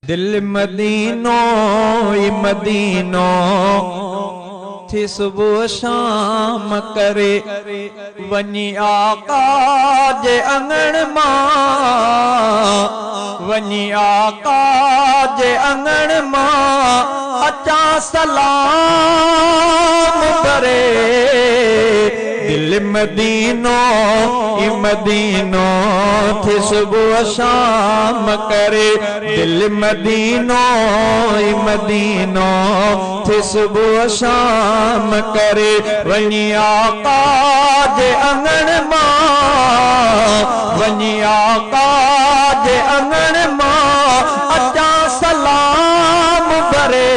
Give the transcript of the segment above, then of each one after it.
दिल मदीनो ई मदीनो थी सुबह शाम करे वनी आका जे अंगण मां वनी आका जे अंगण मां अचा सलाम करे। दिल मदीनो ई मदीनो थी सुबह शाम करे। दिल मदीनो ई मदीनो थी सुबह शाम करे वनी आका जे अंगण मां वनी आका जे अंगण मां अचा सलाम भरे।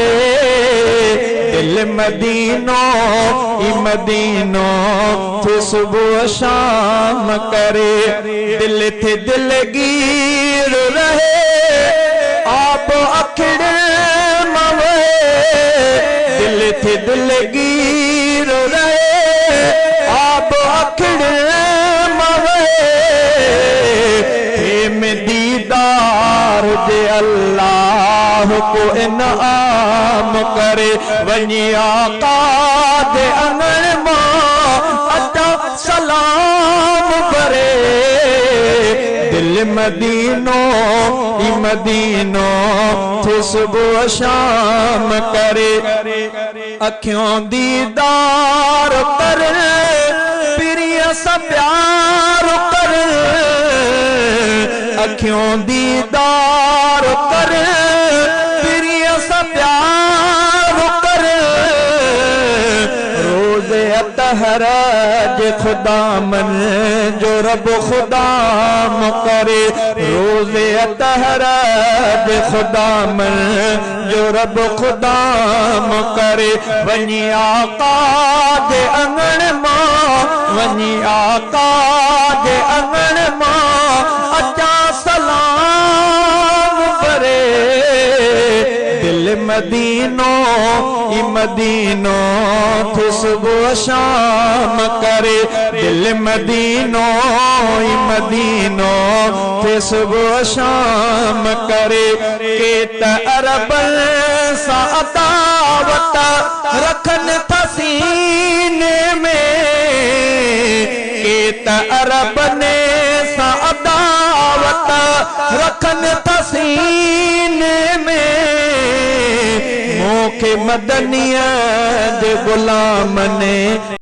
दिल मदीनो ई मदीनो थी सुबह शाम करे। दिल थे दिलगीर रहे आप अखिड़ मवे दिल थे दिलगीर रहे आप अखिड़ मवे में दीदार जे अल्लाह को इनाम करे वनी आका जे अंगण मां अचा सलाम भरे। दिल मदीनो ई मदीनो थी सुबह शाम करे। अखियों दीदार कर प्रिय सा प्यार कर अखियों दीदार कर प्रिय सा प्यार कर। रोज़े अतहरज खुदा मन जो रब खुदा करे। रोज़े अतहरज खुदा मन जो रब खुदा करे वनी आका जे अंगण मां वनी आका जे अंगण मां अचा सलाम भरे। दिल मदीनो ई मदीनो थी सुबह शाम करे। दिल मदीनो ई मदीनो थी सुबह शाम करे। केत अरब सा अदावत रखन पसीने में केत अरब ने सा अदावत रखन पसीने में मोखे मदनिया जे गुलाम ने